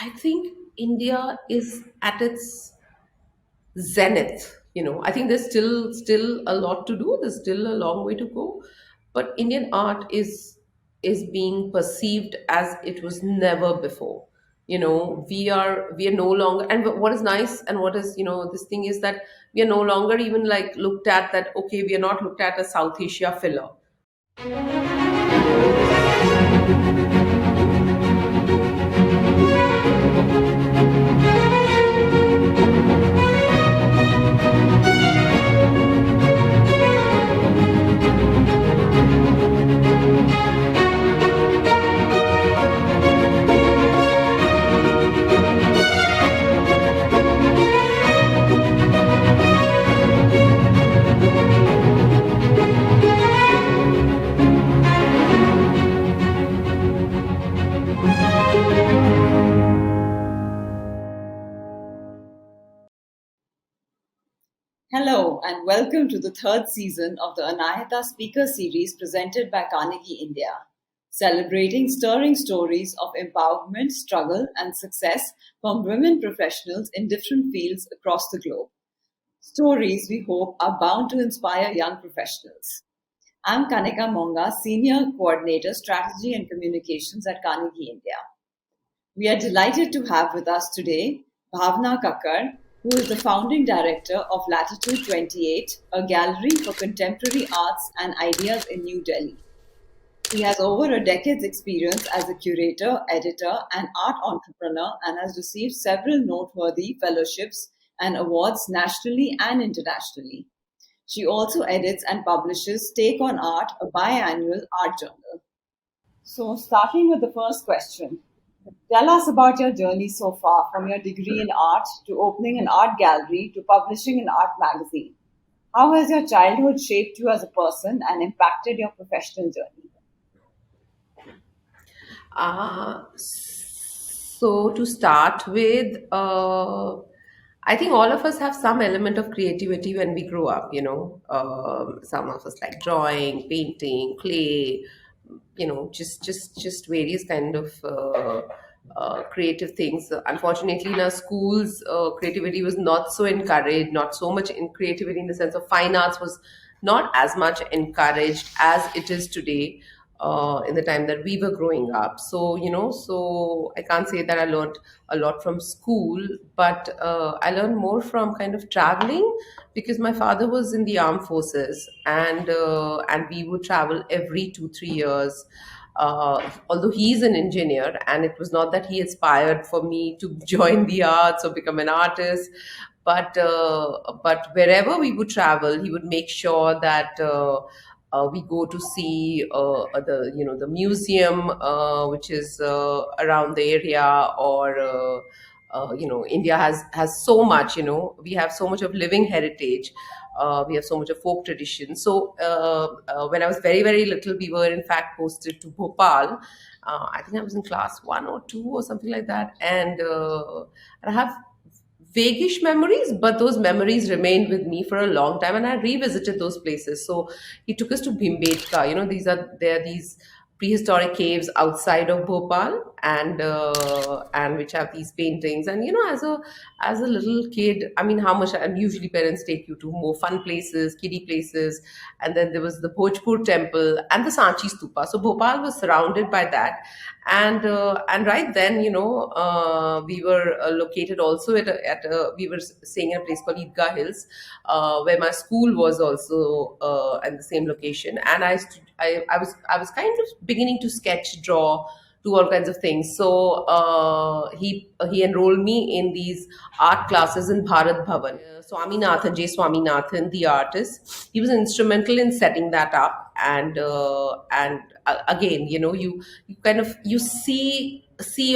I think India is at its zenith. I think there's still a lot to do. There's still a long way to go, but Indian art is being perceived as it was never before. We are no longer, and what is nice and what is, this thing is that we are no longer even like looked at that, okay, we are not looked at as South Asia filler. Hello, and welcome to the third season of the Anahita Speaker Series presented by Carnegie India, celebrating stirring stories of empowerment, struggle, and success from women professionals in different fields across the globe. Stories we hope are bound to inspire young professionals. I'm Kanika Monga, Senior Coordinator, Strategy and Communications at Carnegie India. We are delighted to have with us today Bhavna Kakar, who is the founding director of Latitude 28, a gallery for contemporary arts and ideas in New Delhi. She has over a decade's experience as a curator, editor, and art entrepreneur and has received several noteworthy fellowships and awards nationally and internationally. She also edits and publishes Take on Art, a biannual art journal. So, starting with the first question, tell us about your journey so far, from your degree in art to opening an art gallery to publishing an art magazine. How has your childhood shaped you as a person and impacted your professional journey? So to start with, I think all of us have some element of creativity when we grow up. Some of us like drawing, painting, clay. Just various kind of creative things. Unfortunately, in our schools, creativity was not so encouraged. Not so much in creativity in the sense of fine arts was not as much encouraged as it is today, in the time that we were growing up. So I can't say that I learned a lot from school, but I learned more from kind of traveling, because my father was in the armed forces, and we would travel every 2 3 years. Although he's an engineer, and it was not that he aspired for me to join the arts or become an artist, but wherever we would travel, he would make sure that we go to see the museum, which is around the area, or India has so much. We have so much of living heritage. We have so much of folk tradition. So when I was very very little, we were in fact posted to Bhopal. I think I was in class 1 or 2 or something like that, and I have vaguish memories, but those memories remained with me for a long time, and I revisited those places. So he took us to Bhimbetka. There are these prehistoric caves outside of Bhopal, and which have these paintings. And as a little kid, I mean, how much? And usually parents take you to more fun places, kiddie places, and then there was the Bhojpur temple and the Sanchi Stupa. So Bhopal was surrounded by that, and right then, we were located also we were staying in a place called Idgah Hills, where my school was also at the same location. And I was kind of beginning to sketch, draw, do all kinds of things. So he enrolled me in these art classes in Bharat Bhavan. Swaminathan, J. Swaminathan, the artist, he was instrumental in setting that up. And again, you kind of you see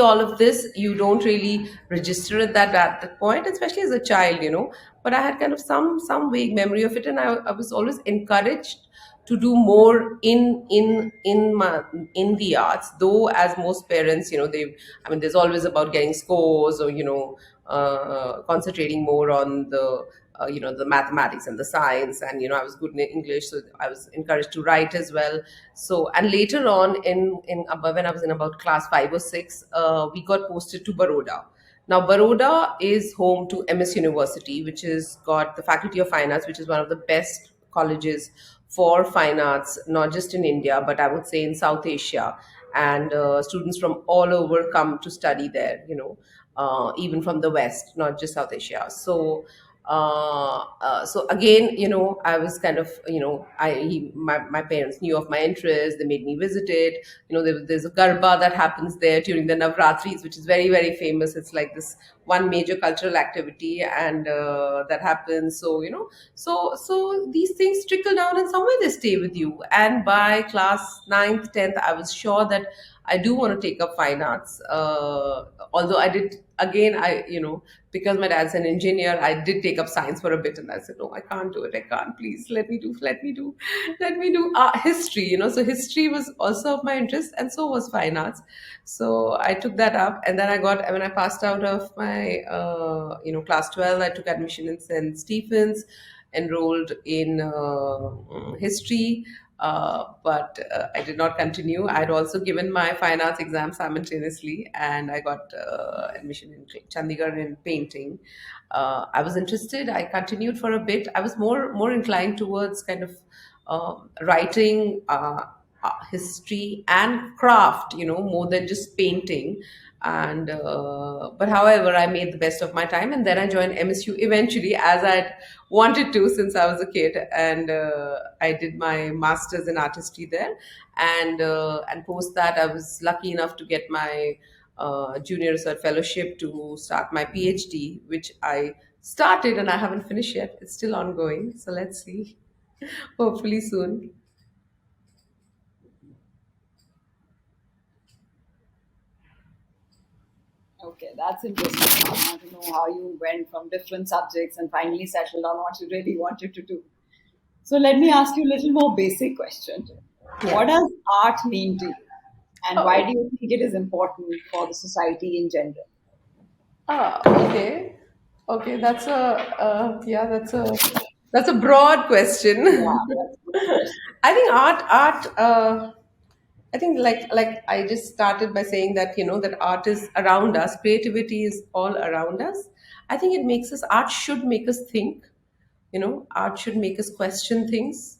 all of this. You don't really register it that at that point, especially as a child. But I had kind of some vague memory of it, and I was always encouraged to do more in the arts. Though, as most parents, I mean, there's always about getting scores, or concentrating more on the the mathematics and the science, and I was good in English, so I was encouraged to write as well. So, and later on when I was in about class 5 or 6, we got posted to Baroda. Now, Baroda is home to MS University, which has got the Faculty of Fine Arts, which is one of the best colleges for fine arts, not just in India, but I would say in South Asia. And students from all over come to study there, even from the West, not just South Asia. So again, I was kind of, my parents knew of my interest. They made me visit it. There's a garba that happens there during the Navratris, which is very, very famous. It's like this one major cultural activity, and that happens. So these things trickle down, and somewhere they stay with you. And by class ninth, 10th, I was sure that I do want to take up fine arts. Although I did, again, because my dad's an engineer, I did take up science for a bit, and I said, no, I can't do it. I can't. Please let me do history. So history was also of my interest, and so was fine arts. So I took that up, and then when I passed out of my class 12, I took admission in St. Stephen's, enrolled in history, but I did not continue. I'd also given my fine arts exam simultaneously, and I got admission in Chandigarh in painting. I was interested. I continued for a bit. I was more inclined towards kind of writing, history, and craft. More than just painting. And but however, I made the best of my time, and then I joined MSU eventually, as I'd wanted to since I was a kid, and I did my master's in artistry there, and post that I was lucky enough to get my junior research fellowship to start my PhD, which I started and I haven't finished yet. It's still ongoing, so let's see. Hopefully soon. Okay, that's interesting. I want to know how you went from different subjects and finally settled on what you really wanted to do. So let me ask you a little more basic question. Yeah. What does art mean to you? And why do Oh. you think it is important for the society in general? Okay. Okay, that's a broad Yeah, question. that's a good question. I think art. I think like I just started by saying that that art is around us. Creativity is all around us. I think it makes us. Art should make us think. Art should make us question things.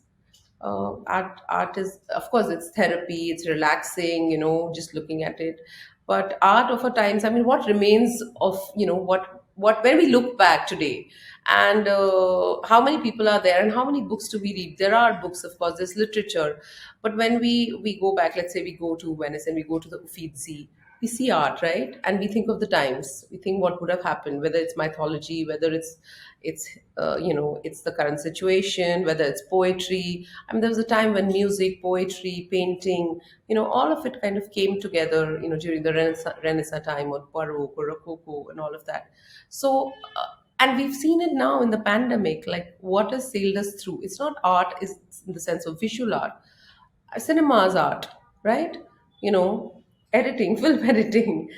Art is, of course, it's therapy, it's relaxing, just looking at it. But art of a times, I mean, what remains of, what when we look back today, and how many people are there, and how many books do we read? There are books, of course, there's literature. But when we go back, let's say we go to Venice and we go to the Uffizi, we see art, right? And we think of the times, we think what would have happened, whether it's mythology, whether it's the current situation, whether it's poetry. I mean, there was a time when music, poetry, painting, all of it kind of came together, during the Renaissance time, or Baroque or Rococo and all of that. So, and we've seen it now in the pandemic, like what has sailed us through. It's not art, is in the sense of visual art. Cinema's art, right? you know Editing, film editing,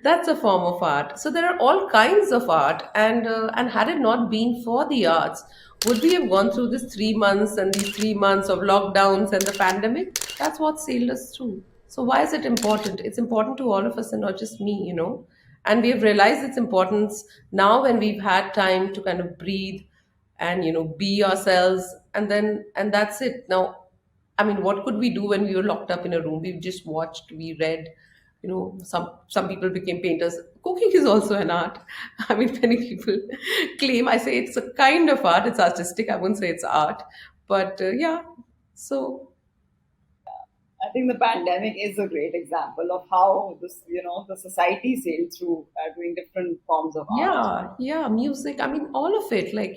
that's a form of art. So there are all kinds of art, and had it not been for the arts, would we have gone through this 3 months, and these 3 months of lockdowns and the pandemic? That's what sailed us through. So why is it important? It's important to all of us, and not just me. And we have realized its importance now, when we've had time to kind of breathe and be ourselves, and that's it now. I mean, what could we do when we were locked up in a room? We just watched, we read. Some people became painters. Cooking is also an art. I mean, many people claim. I say it's a kind of art. It's artistic. I wouldn't say it's art, but yeah. So I think the pandemic is a great example of how the society sailed through doing different forms of art. yeah, yeah, music. I mean, all of it. Like,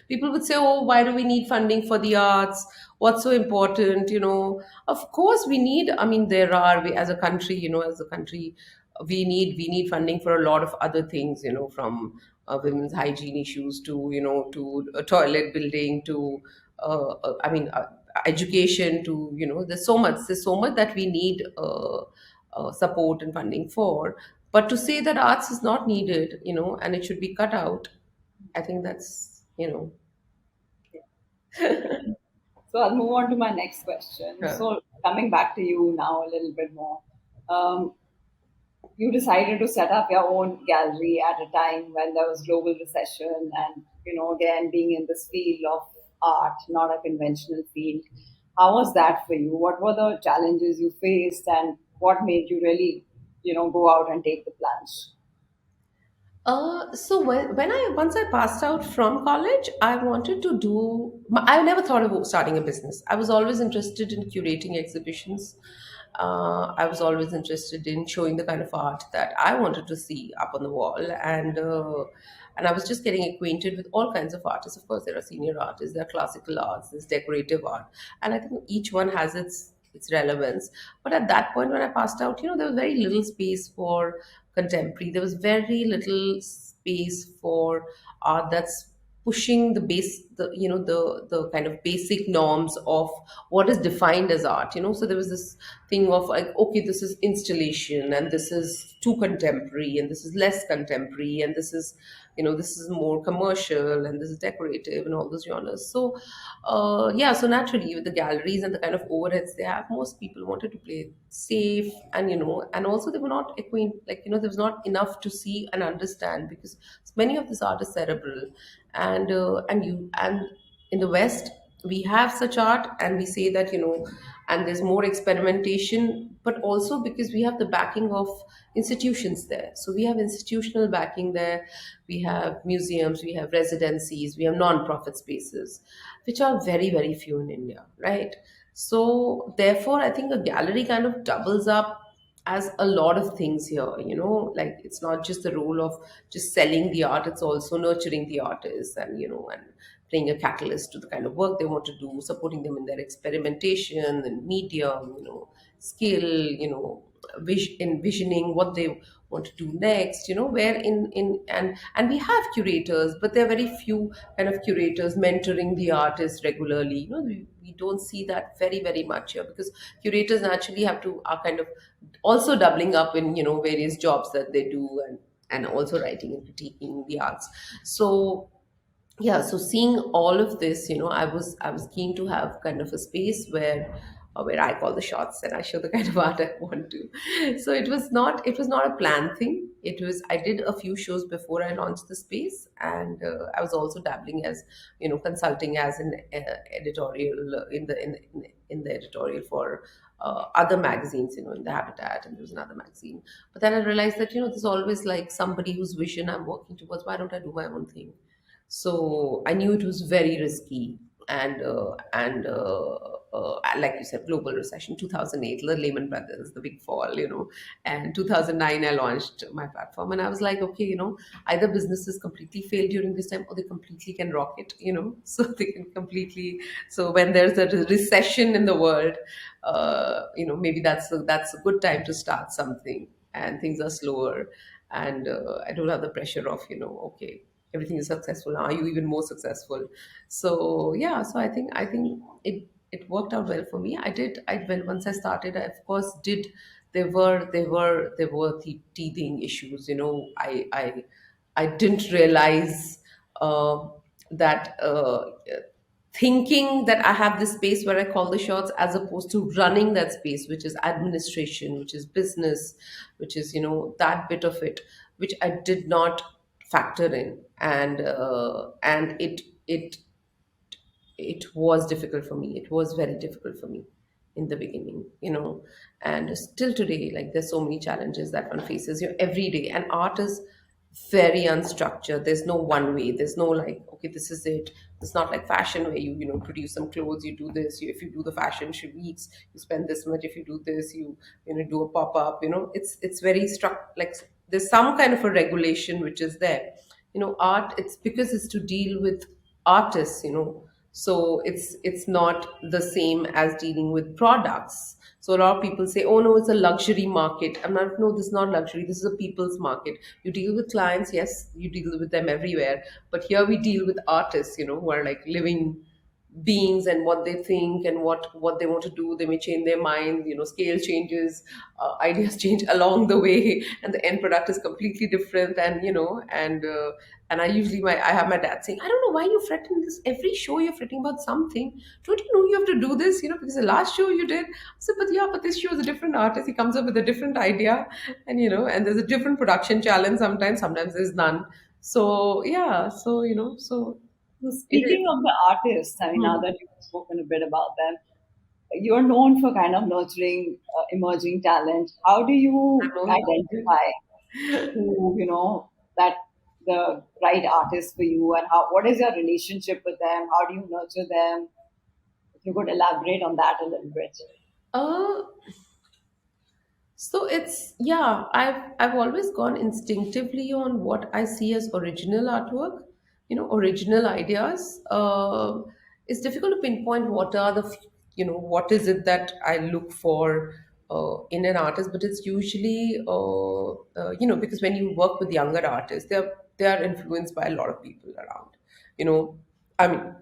people would say, oh, why do we need funding for the arts? What's so important? Of course we need, I mean, we, as a country, we need funding for a lot of other things, from women's hygiene issues to, to toilet building to, I mean, education to, there's so much that we need support and funding for. But to say that arts is not needed, and it should be cut out, I think that's. you know. So I'll move on to my next question. Huh. So coming back to you now a little bit more. Um, you decided to set up your own gallery at a time when there was global recession and, again, being in this field of art, not a conventional field. How was that for you? What were the challenges you faced and what made you really, go out and take the plunge? So when I once I passed out from college, I wanted to do. I never thought of starting a business. I was always interested in curating exhibitions. I was always interested in showing the kind of art that I wanted to see up on the wall, and I was just getting acquainted with all kinds of artists. Of course, there are senior artists, there are classical arts, there's decorative art, and I think each one has its relevance. But at that point, when I passed out, there was very little space for contemporary. There was very little space for art that's pushing the base, the kind of basic norms of what is defined as art. So there was this thing of like, okay, this is installation, and this is too contemporary, and this is less contemporary, and this is more commercial, and this is decorative, and all those genres. So yeah, so naturally with the galleries and the kind of overheads they have, most people wanted to play safe, and also they were not acquainted, like, there was not enough to see and understand, because many of these art is cerebral, and in the West we have such art, and we say that, and there's more experimentation, but also because we have the backing of institutions there. So we have institutional backing there, we have museums, we have residencies, we have non-profit spaces, which are very, very few in India, right? So therefore, I think a gallery kind of doubles up as a lot of things here, like it's not just the role of just selling the art, it's also nurturing the artists, and playing a catalyst to the kind of work they want to do, supporting them in their experimentation and medium, skill, envisioning what they want to do next, where in and we have curators, but there are very few kind of curators mentoring the artists regularly. We don't see that very, very much here, because curators naturally are kind of also doubling up in, various jobs that they do, and also writing and critiquing the arts. So yeah, so seeing all of this, I was keen to have kind of a space where I call the shots and I show the kind of art I want to. So it was not a planned thing. It was I did a few shows before I launched the space, and I was also dabbling as, consulting as an editorial, in the editorial for other magazines, in the Habitat, and there was another magazine. But then I realized that, there's always like somebody whose vision I'm working towards. Why don't I do my own thing? So I knew it was very risky, and like you said, global recession, 2008, the Lehman Brothers, the big fall, and 2009 I launched my platform, and I was like, okay, either businesses completely fail during this time, or they completely can rock it, so they can completely. So when there's a recession in the world, maybe that's a good time to start something, and things are slower, and I don't have the pressure of, okay, everything is successful now, are you even more successful? So yeah, so I think it worked out well for me. When once I started, I of course did. There were teething issues, I didn't realize uh, that thinking that I have this space where I call the shots, as opposed to running that space, which is administration, which is business, which is, that bit of it, which I did not factor in, and it was difficult for me. It was very difficult for me in the beginning, and still today, like, there's so many challenges that one faces, every day. And art is very unstructured. There's no one way. There's no like, okay, this is it. It's not like fashion where you produce some clothes, you do this. If you do the fashion show weeks, you spend this much. If you do this, you do a pop up. It's very struck. Like, there's some kind of a regulation which is there. Art. It's because it's to deal with artists. So it's not the same as dealing with products. So a lot of people say, oh no, it's a luxury market. I'm not. No, this is not luxury. This is a people's market. You deal with clients, yes, you deal with them everywhere, but here we deal with artists, who are like living beings and what they think and what they want to do. They may change their mind, scale changes, ideas change along the way, and the end product is completely different. And I usually I have my dad saying, I don't know why you fretting this every show, you're fretting about something. Don't you know you have to do this, because the last show you did. I said, but yeah, but this show is a different artist, he comes up with a different idea. And there's a different production challenge, sometimes there's none. So yeah, so So it is. speaking of the artists, I mean, now Hmm. that you've spoken a bit about them, you're known for kind of nurturing emerging talent. How do I've you known about it. identify who, that the right artist for you, and what is your relationship with them? How do you nurture them? If you could elaborate on that a little bit. Uh, so it's, yeah, I've always gone instinctively on what I see as original artwork, original ideas. It's difficult to pinpoint what are what is it that I look for in an artist, but it's usually because when you work with younger artists, they are influenced by a lot of people around. You know, I mean,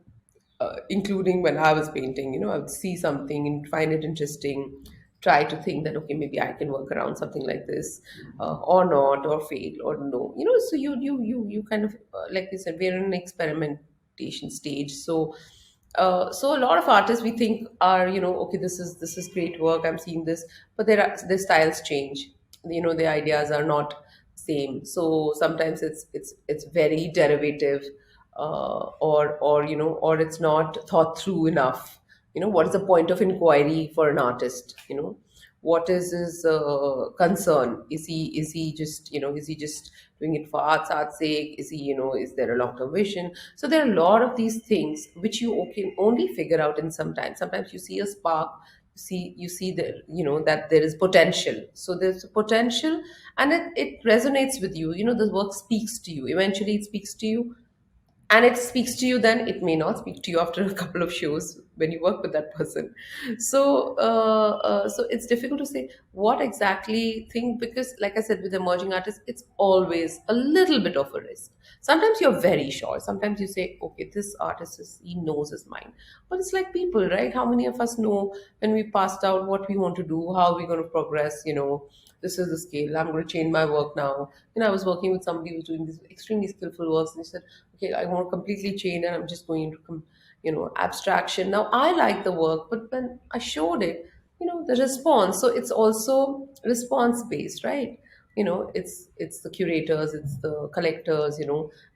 including when I was painting, I would see something and find it interesting, try to think that, okay, maybe I can work around something like this, or not, or fail, or no. So you kind of, like you said, we're in an experimentation stage. So a lot of artists we think are, okay, this is great work, I'm seeing this, but their styles change. The ideas are not same. So sometimes it's very derivative, or it's not thought through enough. What is the point of inquiry for an artist? What is his concern? Is he just doing it for art's sake? Is there a long term vision? So there are a lot of these things which you can only figure out in some time. Sometimes you see a spark, you see that, that there is potential. So there's a potential, and it resonates with you. The work speaks to you. Eventually it speaks to you, and it speaks to you. Then it may not speak to you after a couple of shows when you work with that person. So it's difficult to say what exactly thing, because like I said, with emerging artists, it's always a little bit of a risk. Sometimes you're very sure, sometimes you say, okay, this artist he knows his mind. But it's like people, right? How many of us know when we passed out what we want to do, how we're going to progress? This is the scale, I'm going to change my work now. I was working with somebody who was doing these extremely skillful works, and he said, okay, I want to completely change, and I'm just going into abstraction. Now I like the work, but when I showed it, the response. So it's also response based, right? It's the curators, it's the collectors,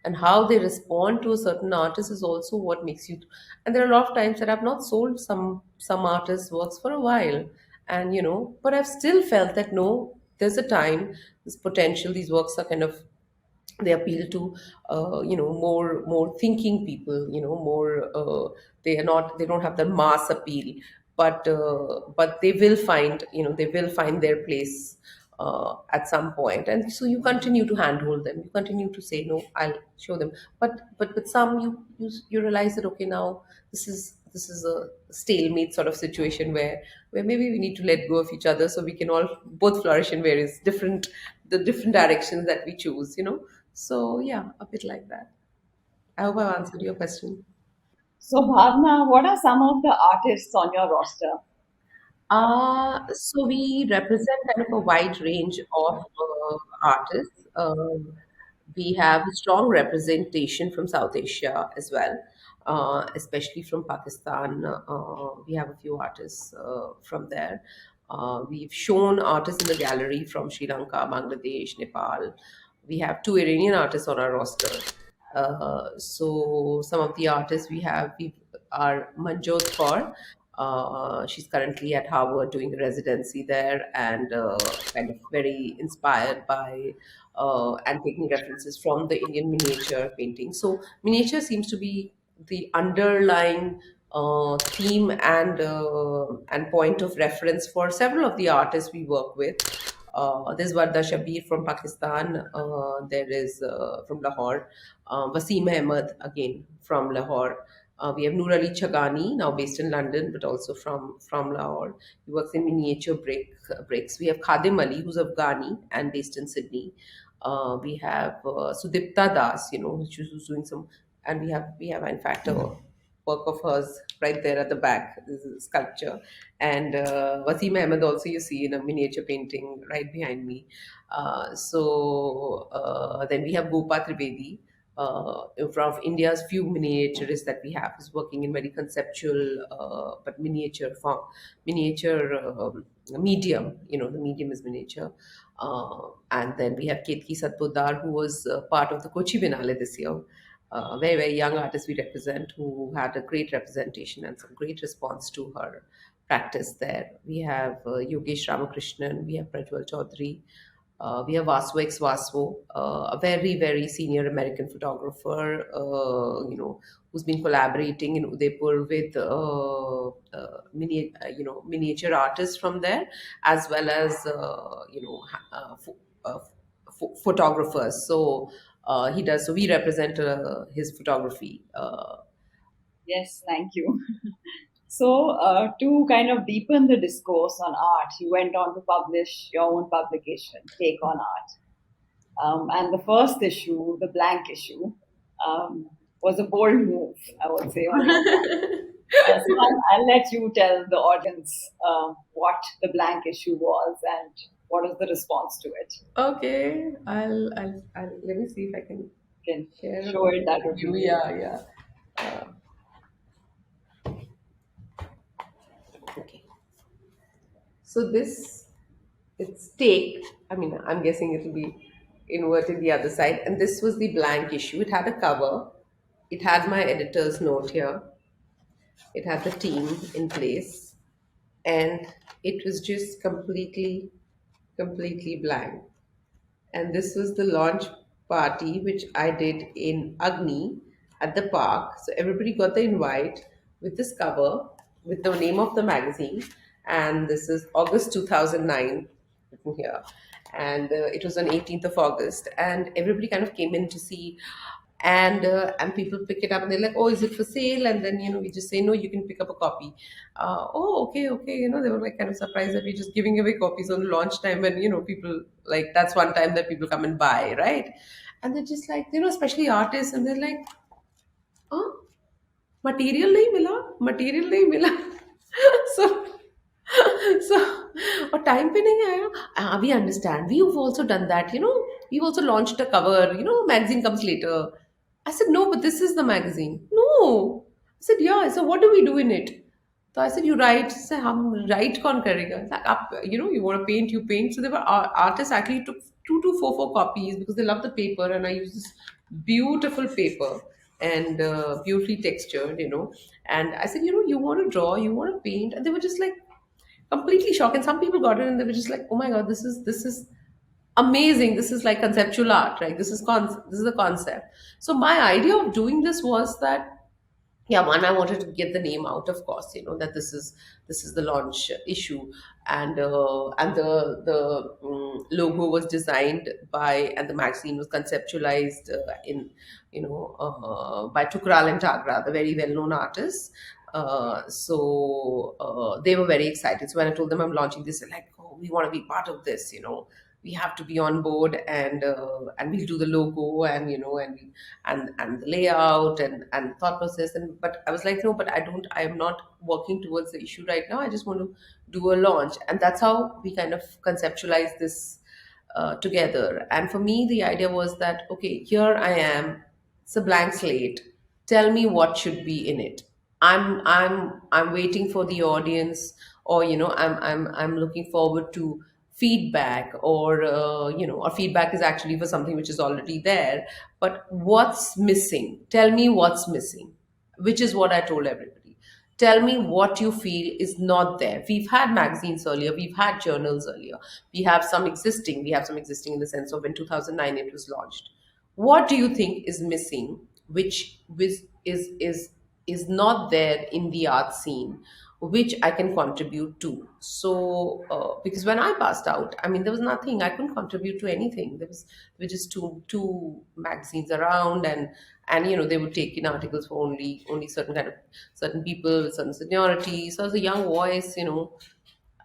and how they respond to a certain artist is also what makes you. And there are a lot of times that I've not sold some artists works for a while, and but I've still felt that no, there's a time, this potential, these works are kind of, they appeal to more thinking people, more, they don't have the mass appeal, but they will find their place at some point. And so you continue to handhold them, you continue to say, no, I'll show them. But with some, you realize that, okay, now this is a stalemate sort of situation, where maybe we need to let go of each other, so we can all both flourish in various different, the different directions that we choose. So yeah, a bit like that. I hope I've answered your question. So, Bhavna, what are some of the artists on your roster? So we represent kind of a wide range of artists. We have a strong representation from South Asia as well, especially from Pakistan. We have a few artists from there. We've shown artists in the gallery from Sri Lanka, Bangladesh, Nepal. We have two Iranian artists on our roster. So some of the artists we are Manjot Kaur. She's currently at Harvard doing residency there, and kind of very inspired by and taking references from the Indian miniature painting. So miniature seems to be the underlying theme and point of reference for several of the artists we work with. There's Warda Shabir from Pakistan. There is from Lahore. Wasim Ahmed again from Lahore. We have Noor Ali Chagani, now based in London, but also from Lahore. He works in miniature bricks. We have Khadim Ali, who's Afghani and based in Sydney. We have Sudipta Das, who's doing some, and we have in fact a work of hers. right there at the back. This is a sculpture. And Wasim Ahmed also you see in a miniature painting right behind me. Then we have Gopa Trivedi, from India's few miniaturists that we have, is working in very conceptual but miniature form, miniature medium. The medium is miniature. And then we have Ketki Satpodar, who was part of the Kochi Biennale this year. Very, very young artist we represent, who had a great representation and some great response to her practice there. We have Yogesh Ramakrishnan, we have Prajwal Chaudhary, we have Vasu X Vasu, a very, very senior American photographer, who's been collaborating in Udaipur with miniature artists from there, as well as photographers. So he does. So we represent his photography. Yes, thank you. So, to kind of deepen the discourse on art, you went on to publish your own publication, Take on Art. And the first issue, the blank issue, was a bold move, I would say, on your part. So I'll let you tell the audience what the blank issue was and what was the response to it. Okay, I'll let me see if I can You can share a show it, copy that with would be you. great. Yeah, yeah. Okay. So this, it's take. I mean, I'm guessing it'll be inverted the other side. And this was the blank issue. It had a cover. It had my editor's note here. It had the team in place, and it was just completely blank. And this was the launch party which I did in Agni at the park. So everybody got the invite with this cover with the name of the magazine, and this is August 2009 written here, and it was on 18th of August, and everybody kind of came in to see, and people pick it up and they're like, oh, is it for sale? And then we just say, no, you can pick up a copy. Oh, okay, they were like kind of surprised that we're just giving away copies on launch time, and people, like, that's one time that people come and buy, right? And they're just like, especially artists, and they're like, oh, material नहीं मिला material नहीं मिला so so और time पे नहीं आया. We understand, we've also done that, we've also launched a cover, magazine comes later. I said, no, but this is the magazine. No. I said, yeah. I said, what do we do in it? So I said, you write. Say, हम write कौन करेगा? Like, आप, you want to paint, you paint. So there were artists actually took four copies because they love the paper, and I use this beautiful paper and beautifully textured, And I said, you want to draw, you want to paint, and they were just like completely shocked. And some people got it, and they were just like, oh my god, this is amazing. This is like conceptual art, right? This is a concept. So my idea of doing this was that, yeah, one, I wanted to get the name out, of course, that this is the launch issue, and the logo was designed by, and the magazine was conceptualized in by Tukral and Tagra, the very well known artists. They were very excited. So when I told them I'm launching this, they're like, oh, we want to be part of this, we have to be on board, and we'll do the logo, and and the layout, and thought process. And but I was like, no, but I am not working towards the issue right now. I just want to do a launch, and that's how we kind of conceptualize this together. And for me, the idea was that, okay, here I am, it's a blank slate. Tell me what should be in it. I'm waiting for the audience, or I'm looking forward to feedback, or or feedback is actually for something which is already there. But what's missing? Tell me what's missing, which is what I told everybody. Tell me what you feel is not there. We've had magazines earlier, we've had journals earlier, we have some existing in the sense of, in 2009 it was launched. What do you think is missing, which is not there in the art scene, which I can contribute to? So because when I passed out, I mean, there was nothing, I couldn't contribute to anything. There were just two magazines around, and they would take in articles for only certain people with certain seniority. So as a young voice,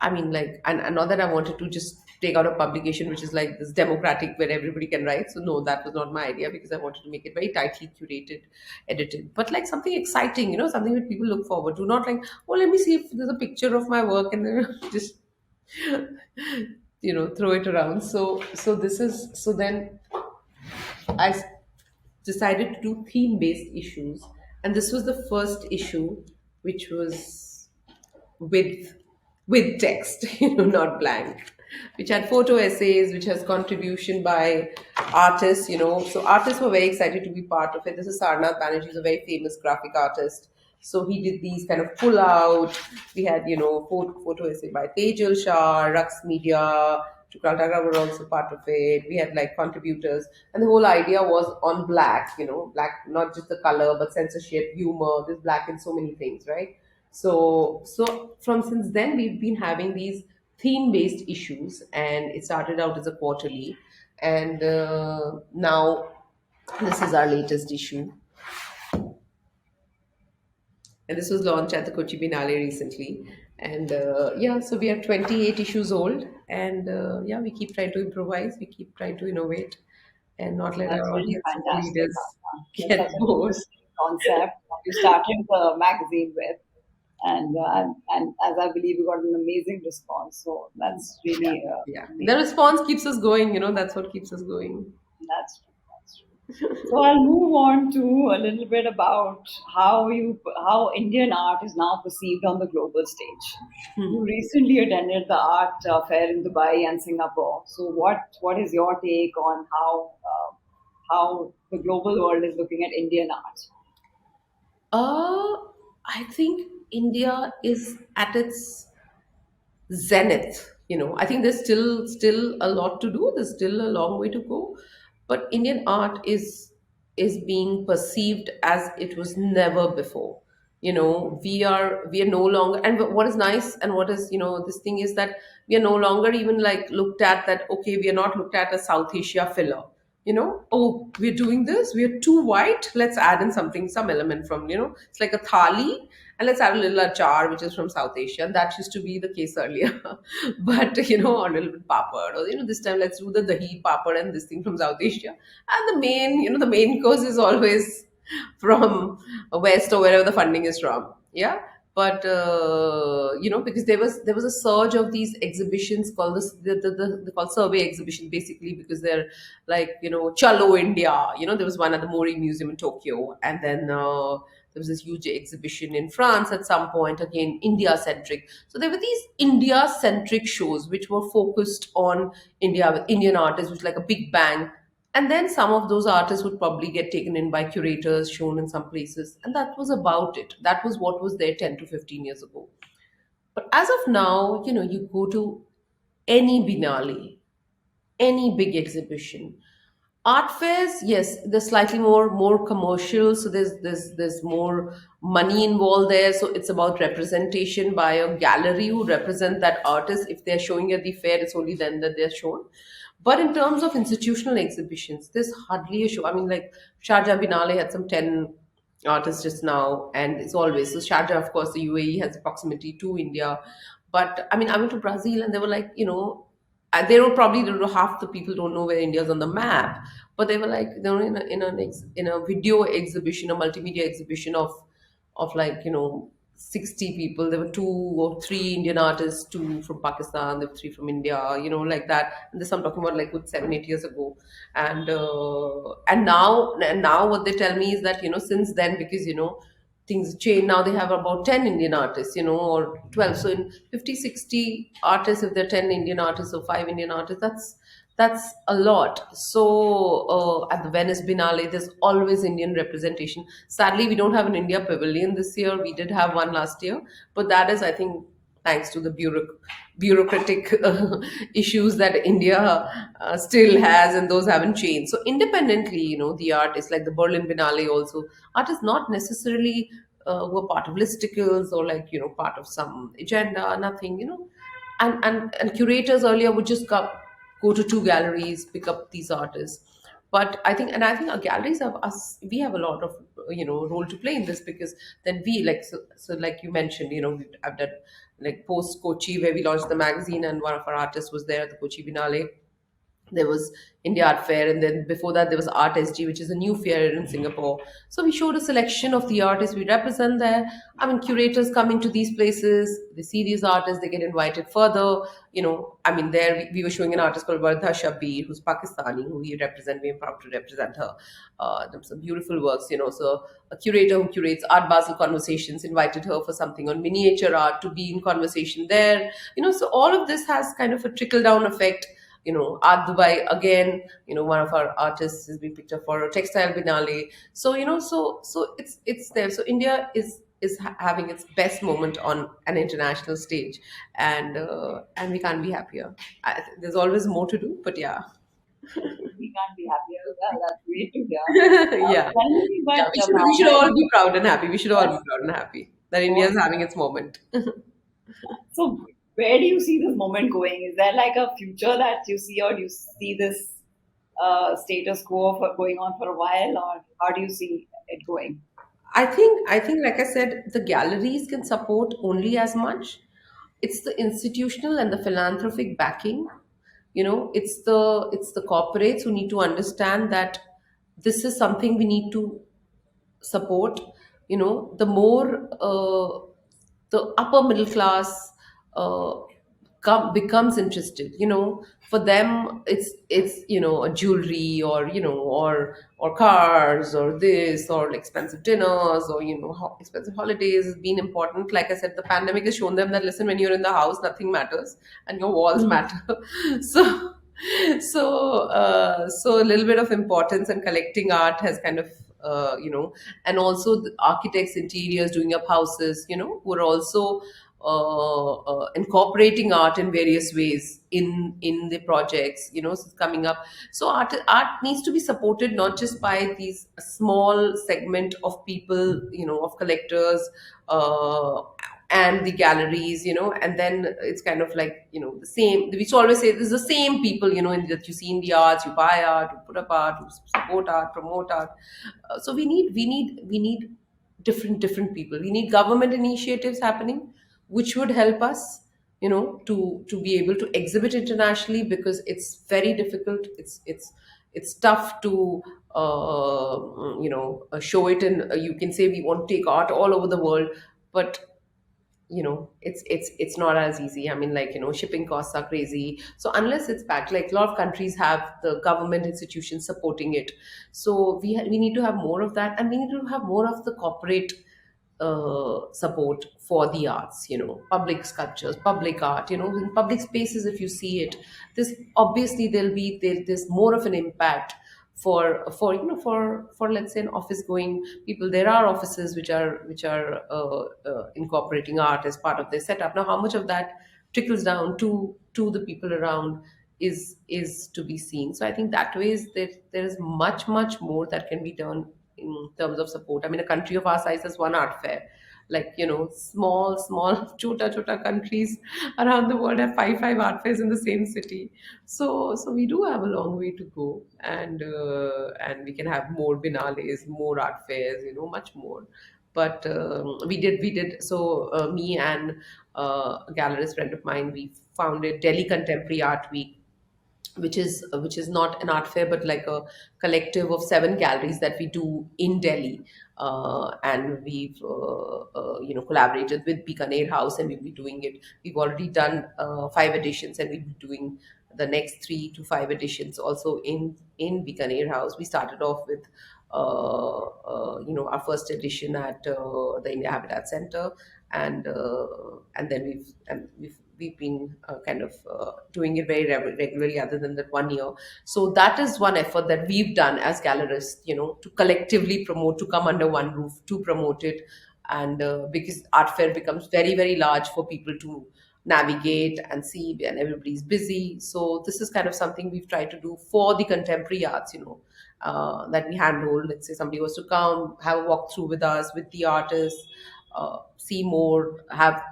I mean, like, and not that I wanted to just take out a publication which is like this democratic where everybody can write. So no, that was not my idea because I wanted to make it very tightly curated, edited, but like something exciting, something that people look forward to. Not like, oh, let me see if there's a picture of my work and then just throw it around. So then I decided to do theme based issues, and this was the first issue which was with text, not blank, which had photo essays, which has contribution by artists. So artists were very excited to be part of it. This is Sarnath Banerjee, is a very famous graphic artist. So he did these kind of pull out. We had, photo essay by Tejal Shah, Rux Media, Chukral Tagore were also part of it. We had like contributors, and the whole idea was on black, black, not just the color, but censorship, humor. There's black in so many things, right? So from since then we've been having these theme based issues, and it started out as a quarterly, and now this is our latest issue, and this was launched at the Kochi Biennale recently. And yeah, so we are 28 issues old, and yeah, we keep trying to improvise, we keep trying to innovate, and not let That's our really audience and fantastic. readers That's get such an bored. interesting concept you started the magazine with, and as I believe you got an amazing response. So that's Yeah, really yeah, the amazing. response keeps us going, that's what keeps us going. That's true. That's true. So I'll move on to a little bit about how Indian art is now perceived on the global stage. You recently attended the art fair in Dubai and Singapore. So what is your take on how the global world is looking at Indian art? Uh, I think India is at its zenith. I think there's still a lot to do. There's still a long way to go, but Indian art is being perceived as it was never before. We are no longer, and what is nice and what is, this thing is that we are no longer even like looked at that. Okay, we are not looked at as South Asia filler. Oh, we're doing this, we're too white, let's add in something, some element from, it's like a thali, and let's add a little achar which is from South Asia. And that used to be the case earlier. But or a little bit papad, or this time let's do the dahi papad and this thing from South Asia. And the main course is always from west or wherever the funding is from. Yeah. But because there was a surge of these exhibitions called the called survey exhibition, basically because they're like, Chalo India. There was one at the Mori Museum in Tokyo, and then there was this huge exhibition in France at some point, again India centric. So there were these India centric shows which were focused on India with Indian artists, which was like a big bang. And then some of those artists would probably get taken in by curators, shown in some places. And that was about it. That was what was there 10 to 15 years ago. But as of now, you go to any Binali, any big exhibition, art fairs, yes, they're slightly more commercial, so there's more money involved there. So it's about representation by a gallery who represent that artist. If they're showing at the fair, it's only then that they're shown. But in terms of institutional exhibitions, there's hardly a show. I mean, like Sharjah Binale had some 10 artists just now, and it's always so. Sharjah, of course, the UAE has proximity to India. But I mean, I went to Brazil and they were like, they were probably, half the people don't know where India's on the map, but they were like, they were in a video exhibition, a multimedia exhibition of like, 60 people. There were two or three Indian artists, two from Pakistan, there were three from India, like that. And this I'm talking about like good 7 8 years ago. And now what they tell me is that, since then, because things change, now they have about 10 Indian artists, or 12. So in 50 60 artists, if there are 10 Indian artists or 5 Indian artists, that's a lot. So at the Venice Biennale, there's always Indian representation. Sadly, we don't have an India pavilion this year. We did have one last year, but that is, I think, thanks to the bureaucratic issues that India still has, and those haven't changed. So independently, the art is like the Berlin Biennale also. Art is not necessarily were part of listicles or like, part of some agenda, nothing, and curators earlier would just go to two galleries, pick up these artists. But I think our galleries have us, we have a lot of role to play in this, because then we like, so like you mentioned, I've done like post Kochi, where we launched the magazine, and one of our artists was there at the Kochi Biennale. There was India Art Fair, and then before that there was Art SG, which is a new fair in Singapore. So we showed a selection of the artists we represent there. I mean, curators coming to these places, they see these artists, they get invited further. I mean, there we were showing an artist called Vardha Shabir, who's Pakistani, who we represent. We're proud to represent her. Some beautiful works. So a curator who curates Art Basel Conversations invited her for something on miniature art to be in conversation there. So all of this has kind of a trickle down effect. Art Dubai again, one of our artists is being picked up for a textile binale. So it's there. So India is having its best moment on an international stage, and we can't be happier. There's always more to do, but yeah. We can't be happier. Well, that's great to hear. Yeah. Tell me, Yeah, but we should Bhavna, all be proud and happy. We should all be yes, proud and happy that of India is course. having its moment. So, where do you see this moment going? Is there like a future that you see, or do you see this status quo for going on for a while, or how do you see it going? I think, like I said, the galleries can support only as much. It's the institutional and the philanthropic backing. It's the corporates who need to understand that this is something we need to support. The more the upper middle class uh, becomes interested, for them it's a jewelry, or or cars, or this, or expensive dinners, or expensive holidays has been important. Like I said, the pandemic has shown them that, listen, when you're in the house, nothing matters, and your walls matter. so so a little bit of importance and collecting art has kind of and also the architects, interiors, doing up houses, who are also incorporating art in various ways in the projects, so it's coming up. So art needs to be supported, not just by these small segment of people, of collectors, uh, and the galleries, and then it's kind of like, the same. We used to always say there's the same people, that you see in the arts. You buy art, you put up art, you support art, promote art. So we need different people. We need government initiatives happening, which would help us, to be able to exhibit internationally, because it's very difficult. It's tough to show it, and you can say we want to take art all over the world, but it's not as easy. I mean, like, shipping costs are crazy. So unless it's back, like, a lot of countries have the government institutions supporting it. So we need to have more of that, and we need to have more of the corporate support for the arts, public sculptures, public art, in public spaces. If you see it, this obviously there's more of an impact for let's say an office going people. There are offices which are incorporating art as part of their setup. Now, how much of that trickles down to the people around is to be seen. So I think that way there is much more that can be done in terms of support. I mean, a country of our size has one art fair. Like, small chota countries around the world have five art fairs in the same city. So we do have a long way to go, and we can have more binales, more art fairs, much more. But we did. So me and a gallerist friend of mine, we founded Delhi Contemporary Art Week, which is not an art fair, but like a collective of 7 galleries that we do in Delhi. And we've collaborated with Bikaner House, and we'll be doing it. We've already done 5 editions, and we'll be doing the next 3 to 5 editions also in Bikaner House. We started off with our first edition at the India Habitat Center, and then we've been kind of doing it very regularly, other than that one year. So that is one effort that we've done as gallerists, to collectively promote, to come under one roof, to promote it. And because art fair becomes very large for people to navigate and see, and everybody's busy. So this is kind of something we've tried to do for the contemporary arts, that we handhold. Let's say somebody was to come, have a walkthrough with us, with the artists, see more, have,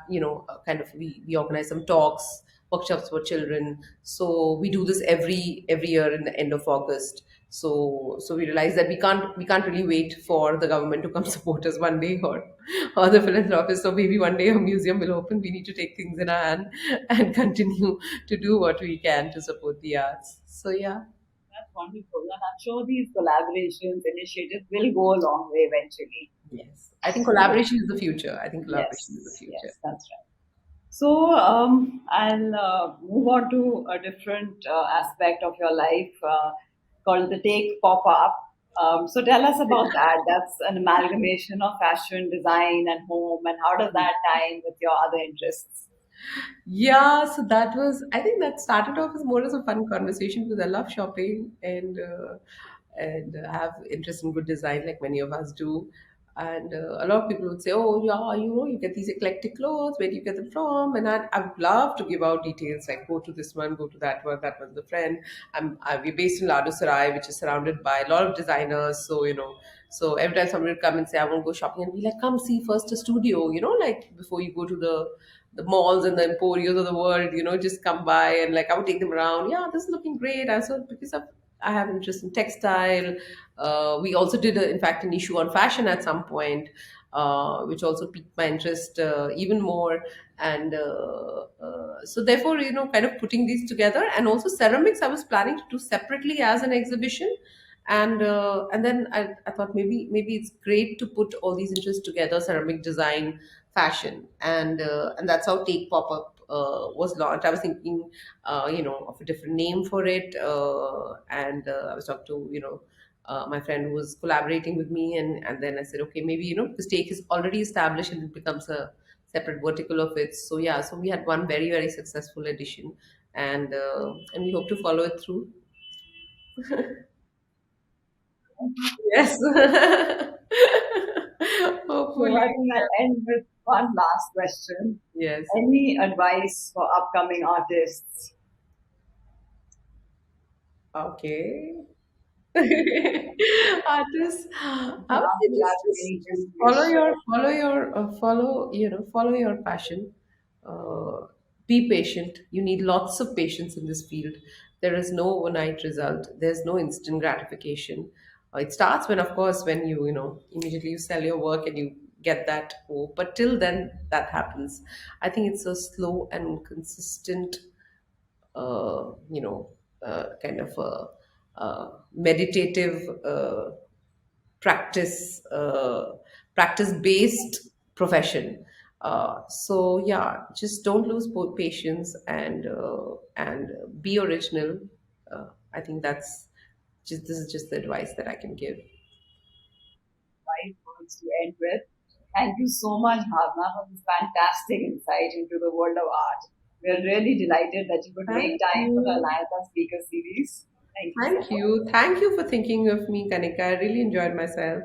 kind of, we organize some talks, workshops for children. So we do this every year in the end of August. So we realize that we can't really wait for the government to come support us one day, or the philanthropist. So maybe one day a museum will open. We need to take things in our hand and continue to do what we can to support the arts. So yeah. That's wonderful. And I'm sure these collaborations, initiatives will go a long way eventually. Yes, I think So, collaboration is the future. I think collaboration is the yes, future. yes, that's right. So, I'll move on to a different aspect of your life called the Take Pop Up. So, tell us about that. That's an amalgamation of fashion, design, and home. And how does that tie in with your other interests? Yeah, so that was, I think that started off as more as a fun conversation because I love shopping and have interest in good design like many of us do. And a lot of people would say, "Oh, yeah, you get these eclectic clothes. Where do you get them from?" And I would love to give out details like, "Go to this one, go to that one. That one's a friend." We're based in Sarai, which is surrounded by a lot of designers. So every time somebody would come and say, "I want to go shopping," and be like, "Come see first a studio," like before you go to the malls and the emporios of the world, just come by, and like I would take them around. Yeah, this is looking great. I have interest in textile. We also did, in fact, an issue on fashion at some point, which also piqued my interest even more. And so, therefore, kind of putting these together, and also ceramics, I was planning to do separately as an exhibition. And then I thought maybe it's great to put all these interests together: ceramic design, fashion, and that's how Take Pop Up was launched. I was thinking, of a different name for it, and I was talking to my friend who was collaborating with me, and then I said, okay, maybe the Take is already established and it becomes a separate vertical of it. So yeah, so we had one very very successful edition, and we hope to follow it through. Yes. So, Hopefully. I think I'll end with one last question. Yes. Any advice for upcoming artists? Okay. Artists, You I can would say answer that in any just two wish. follow your passion. Uh, be patient. You need lots of patience in this field. There is no overnight result. There's no instant gratification. It starts when, of course, when immediately you sell your work and you get that hope. But till then, that happens. I think it's a slow and consistent you know, kind of meditative practice, practice based profession. So yeah, just don't lose both patience and be original. I think that's just this is just the advice that I can give. Right words to end with. Thank you so much, Bhavna, for this fantastic insight into the world of art. We are really delighted that you could make Thank time for the you. Anahita Speaker Series. Thank you so Thank much. you. Thank you for thinking of me, Kanika. I really enjoyed myself.